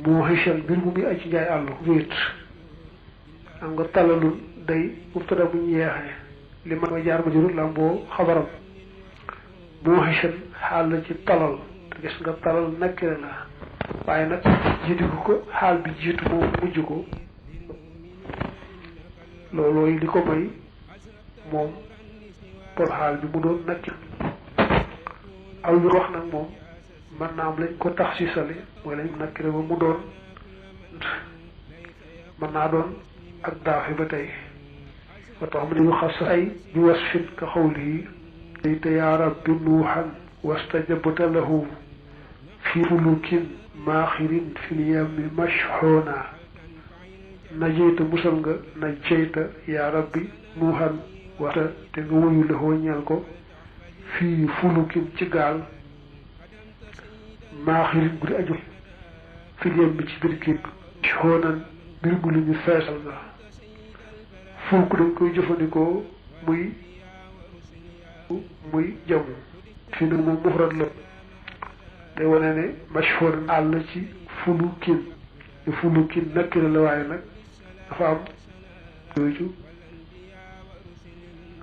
moo xëccal mbir mu muy aji njaay àllu wéet am nga talalul day mubtada bu ñu yeexee li man mooy jaar ma jurul la boo xabaram moo xëccal xaal la ci talal te gis nga talal nakkire la waaye nag jiitu ko xaal bi jiitu moom mujj ko loolooy li ko may moom pour xaal bi mu doon nakkir aw yu wax nag moom mën naa am lañ ko tax si sale mooy lañ nakkire ba mu doon mën naa doon ak daaxi ba tey ba tax mu ne yu xas ay bi wasfin ka xawlihi te yaa rabbi nuuxan wastajabta lahu fi fulukin maaxirin fil yammi mashxoona najeyta musal nga najeyta yaa rabbi nuuxan waxta te nga wuyu lahoo ñeel ko fii fulukin ci gaal maaxirin bu di aju fil yammi ci biir géej mashxoonan mbir mu lu ñu feesal nga fulk dañ koy jëfandikoo muy jamu fii nag moom mufrad la te wane ne mashhur àll ci fulukin fulukin nakkira la waaye nag dafa am yooyu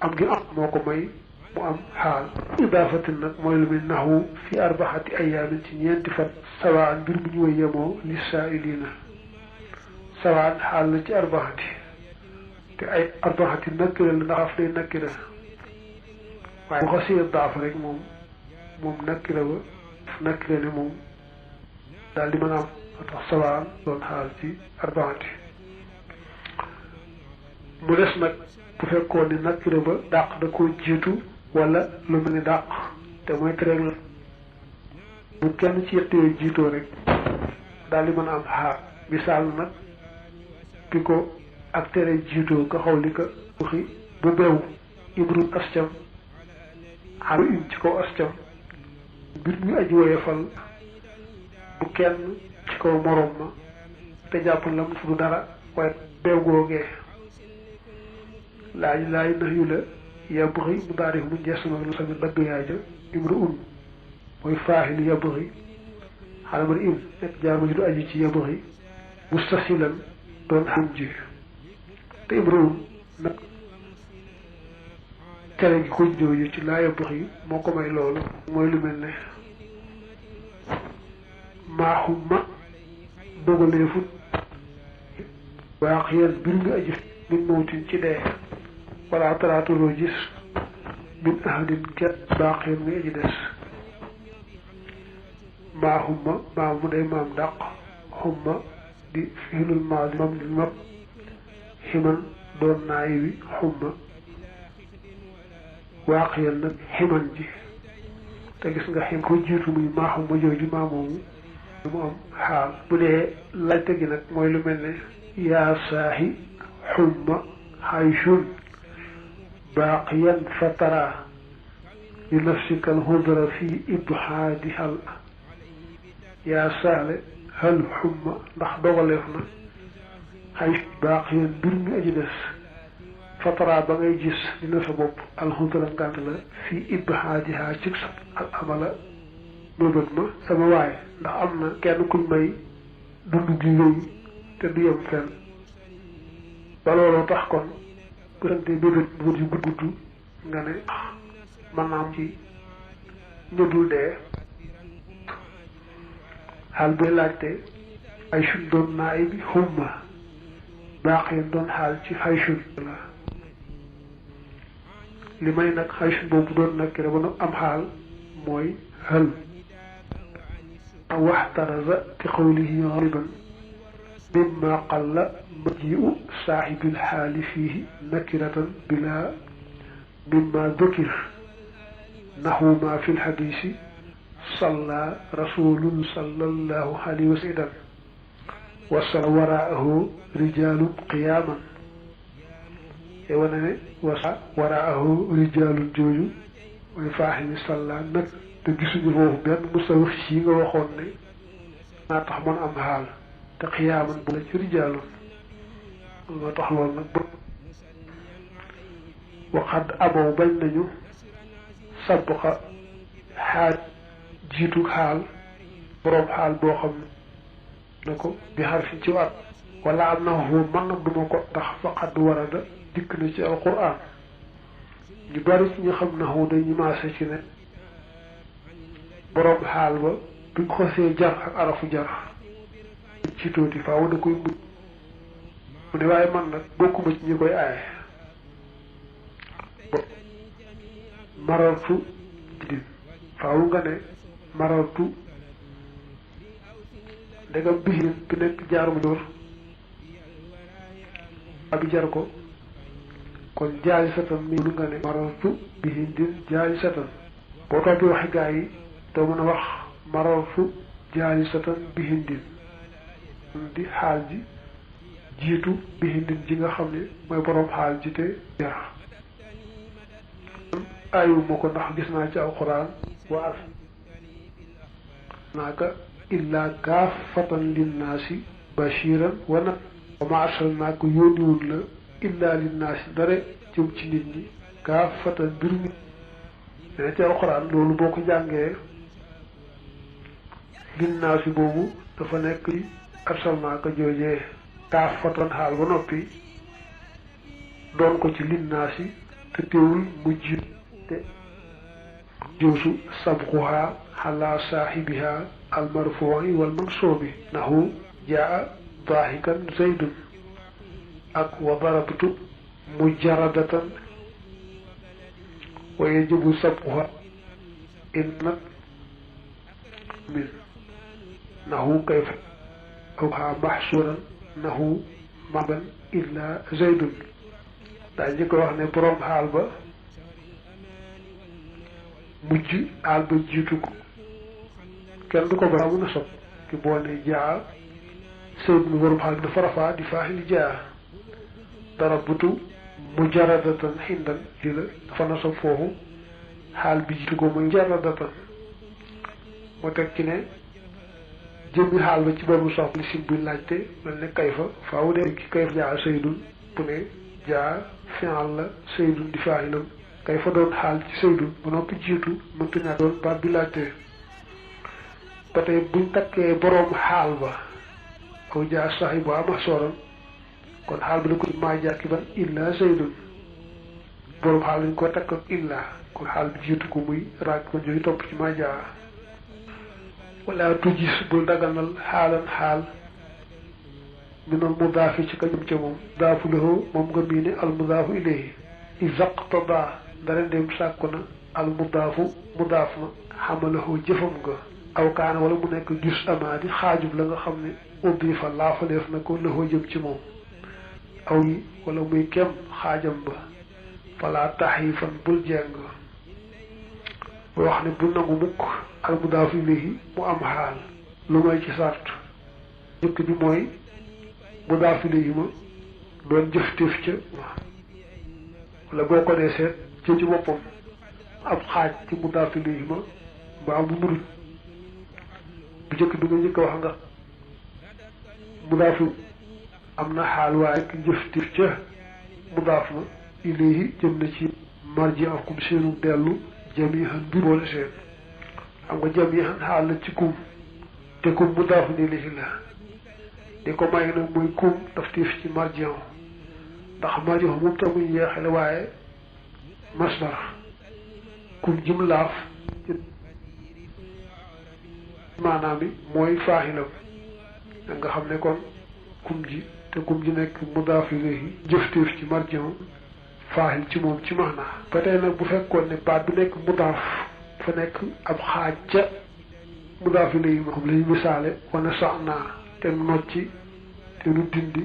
am gi am moo ko may mu am xaal idaafatin nag mooy lu muy naxwu fi arbaxati ayaamin ci ñeenti fan sawaan mbir mu ñu way yemoo li saailina sawaan xaal la ci arbaxati te ay arbaxati nakkira la ndax af day nakkira waaye bu xasee daaf rek moom nakkira ba nakkira ne moom daal di mën a am tax sawaan doon xaal ci arbaxati mu des nag bu fekkoon ni nakkira ba dàq da koo jiitu wala lu mel ni dàq te mooy tereeg la bu kenn ci yett yooyu jiitoo rek daal di mën a am xaal misaal nag bi ko ak tere jiitoo ka xaw li ka waxi bu beew imrun ascam xalu im ci kaw ascam mbir muy aji woyefal bu kenn ci kaw moroom ma te jàpp lam fu du dara waaye beew googee laaj nax yu la yabxi mu daarif mu njeesama lu sami dagg yaaja imru un mooy faaxil yabxi xalamal im nekk jaar ma ji du aji ci yabxi mustasilan doon xam ji te imru un nag tere gi ko jooju ci laa yabxi moo ko may loolu mooy lu mel ne maaxumma dogaleefut waax yan mbir nga aji min mawtin ci dee wala taraaturoo gis min ahadin ket baax yan muy aji des maaxumma maam mu day maam dàq xumma di fiilul maadi mam lil mab ximan doon naayi wi xumma waax yan nag ximan ji te gis nga xim ko jiitu muy maaxumma jooju maamoomu mu am xaal bu dee laajte gi nag mooy lu mel ne yaa saahi xumma xayshun baaqiyan fatara li nafsika alxudra fi ibhaadi hal yaa saale hal xumma ndax dogaleef na xay baaqiyan mbir mi aji des fatara ba ngay gis dina sa bopp alxudra ngànt la fi ibhaadiha ci al amala mëbët ma sama waaye ndax am na kenn kuñ may dund gi wéy te du yem fenn ba looloo tax kon bu sante bébét bu yu gudd nga ne mën naa am ci ñëdul dee xaal bay laajte ay sun doon naay bi xumma baax yeen doon xaal ci xay sun la li may nag xay sun boobu doon nag rek ba am xaal mooy hal waxtaraza bi qawlihi ghaliban mimma qalla maji'u saaxibil xaali fiihi nakiratan bila mimma dukir naxwu ma fi lxadisi salla rasulun sallallahu alayhi wa sallam wasala waraahu rijalun qiyaman te wane ne wasa waraahu rijalun jooju mooy faaxini salla nag te gisuñu foofu benn musawix yi nga waxoon ne naa tax mën am xaal te xiyaaman bu la ci rijaaloon moo tax loolu nag bë waxad amow bañ nañu sabqa xaal jiitu xaal boroom xaal boo xam ne na ko bi xarfin ci waat wala am na foofu man nag duma ko ndax faqad warada dikk na ci alquran ñu bari ci ñu xam na xaw dañu maase ci ne borom xaal ba buñ xosee jar ak arafu jar ci tuuti faaw da koy mujj mu ne waaye man nag bokkuma ci ñi koy aaye marartu din faaw nga ne marartu ndegam bihin bi nekk jaar mu dóor abi jar ko kon jaay satan mi lu nga ne marartu bihin din jaay satan boo toppi waxi gaa yi doo mën a wax marartu jaay satan bihin din di xaal ji jiitu bihin din ji nga xam ne mooy borom xaal ji te jar ayuma ko ndax gis naa ci alquran wa as naaka illa kaafatan linnaasi bashiran wa nag wa ma arsalnaaka yónniwul la illa linnaasi dara jëm ci nit ñi kaafatan mbir mi ne ci alquran loolu boo ko jàngee linnaasi boobu dafa nekk ci arsalnaaka joojee kaafatan xaal ba noppi doon ko ci linnaasi te teewul mujj te joosu sabquha ala saahibiha almarfuu'i wal mansuubi nahu jaa daahikan zaydun ak wa darabtu mujaradatan wa yajibu sabquha innat min nahu kayfa awha mahsuran nahu maban illa zaydun daa njëkk wax ne borom xaal ba mujj xaal ba jiitu ko kenn du ko ba mun a sob ki boo ne jaa saydun borom xaal bi dafa rafaa di faaxil jaa darabutu mujaradatan xindan li la dafa na sob foofu xaal bi jiitu ko muy mujaradatan moo teg ci ne jëmmi xaal ba ci boobu sox li sim buy laajte mel ne kayfa faaw de ki kayfa jaa saydun bu ne jaa fi'al la saydun di faaxilam kayfa doon xaal ci saydun ba noppi jiitu mënta ñaa doon baat bi laajte ba tey buñ takkee boroom xaal ba aw jaa saahibu ama sooran kon xaal bi da ko maa jàkki ban illa saydun boroom xaal lañ ko takk ak illa kon xaal bi jiitu ko muy raag ko joy topp ci maa jaa wala tujis bul daganal xaalan xaal minal mudaafi ci kañum ca moom daafu lahu moom nga mii ne al mudaafu ilayhi izaqtada dara ndem sàkku na al mudaafu mudaaf ma xamalahu jëfam nga aw kaana wala mu nekk jus amaadi xaajub la nga xam ne uddifa laafaleef na ko lahu jëm ci moom aw yi wala muy kem xaajam ba fala taxifan bul jeng boo wax ne bu nangu mukk al mudaafu ilayhi mu am xaal lu may ci sart jëkk bi mooy mudaafu ilayhi ma doon jëf téef ca wala boo ko dee seet ci boppam ab xaaj ci mudaafu ilayhi ma mbaa mu muruj bu jëkk bi nga njëkk a wax nga mudaafu am na xaal waaye jëf téef ca mudaaf ma ilayhi jëm na ci marji akum seenu dellu jamihan mbir boole seen xam nga jamihan xaal la ci kum te kum mudaafu ilayhi la di ko may nag muy kum daf tiif ci marjian ndax marjian moom tax muy yeexale waaye masdar kum jim laaf ci maanaam bi mooy faaxilam da nga xam ne kon kum ji te kum ji nekk mudaafu ilayhi jëf tiif ci marjian faaxil ci moom ci maanaa ba tey nag bu fekkoon ne baat bu nekk mudaaf fa nekk ab xaaj ca mudaaf ilayhi moom lañu misaale wana sax naa te nocci te nu dindi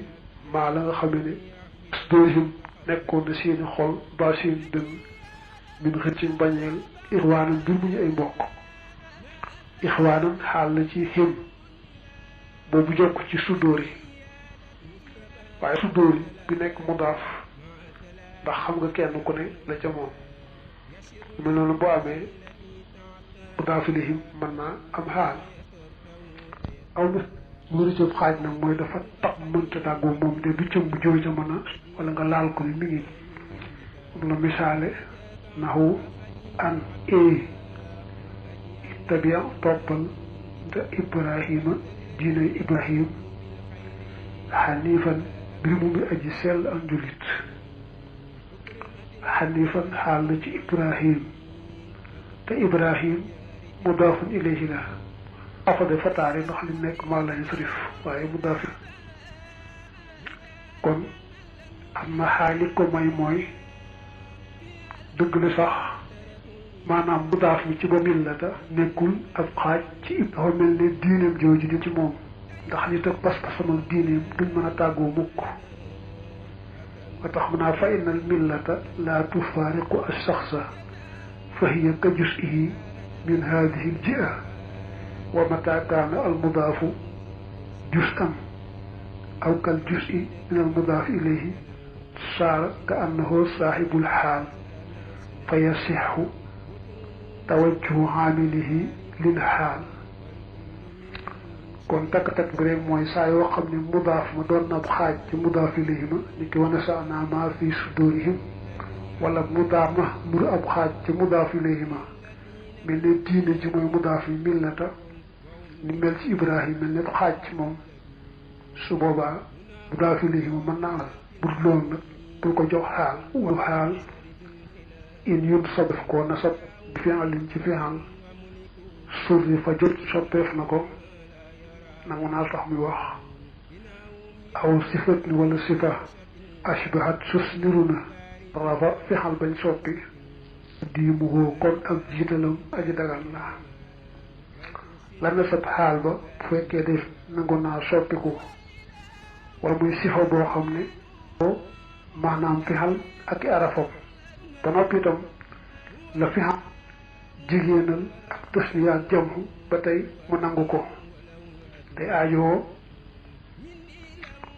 maa la nga xam ne dóorihim nekkoon na seeni xol ba seeni dënn min xëcc mbañeel ixwaanan mbir mu ñu ay mbokk ixwaanan xaal la ci him boobu jokk ci sudóori waaye sudóori bi nekk mudaaf ndax xam nga kenn ku ne la ca moom mel noonu boo amee mudaaf ilayhi mën naa am xaal aw na lu rëccëb xaaj nag mooy dafa tax mënta tàggoo moom de du cëm bu jooja mën a wala nga laal ko ni mi ngi la misaale naxu an tabia toppal te ibrahima diine Ibrahim xanifan mbir mu ngi aji sell ak njulit xanifan xaal la ci Ibrahim te Ibrahim mudaafun ilayhi la afade fataare ndax li nekk maa lañ sarif waaye mudaaf kon am na xaali ko may mooy dëgg la sax maanaam mudaaf mi ci ba millata nekkul ab xaaj ci dafa mel ne diineem jooju di ci moom ndax nit ak pas-pasam ak diineem duñ mën a tàggoo mukk wa tax mu naa fa innal millata laa tufaariqu ash-shaxsa fa hiya ka juz'ihi min haadihi al-ji'a wa mata kaana al-mudaafu juz'an aw kal juz'i min al-mudaaf ilayhi saara ka annahu saahibul xaal fa yasixu tawajjuhu xaamilihi lil xaal kon takk-takk bi rek mooy saa yoo xam ne mudaaf ma doon na ab xaaj ci mudaaf ilayhi ma ni ki wane sa naa maa fi sudurihim wala mudaaf ma nuru ab xaaj ci mudaaf ilayhi ma mel ne diine ji mooy mudaaf yi millata ni mel ci Ibrahim mel ne ab xaaj ci moom su boobaa mudaaf ilayhi ma mën naa bu loolu nag bul ko jox xaal wal xaal in yun sa def ko nasab bi fi'lin ci fi'al surri fa jot soppeef na ko nangu naa tax muy wax aw sifat ni wala sifa ashbahat sus niru na rafa fi'al bañ soppi diimuhoo kon ak jiitalam aji dagan la la nasab xaal ba bu fekkee def nangu naa soppiku wala muy sifa boo xam ne maanaam fi'al ak i arafam ba noppi itam la fi'al jigéenal ak tasniya ak jamhu ba tey mu nangu ko te aajoo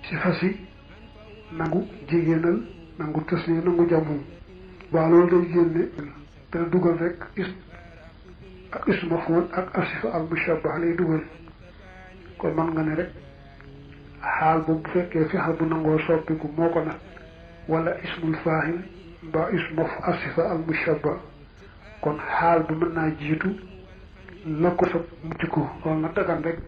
si fasi nangu jigéenal nangu tasniya nangu jamhu waaw loolu day génne dana dugal rek ak ismu maf'ul ak asifa al mushabbah lay dugal kon man nga ne rek xaal boobu bu fekkee fi'al bu nangoo soppiku moo ko nag wala ismul faa'il mbaa ismu asifa al mushabbah kon xaal bi mën naa jiitu la ko sa mujj ko loolu na dagan rek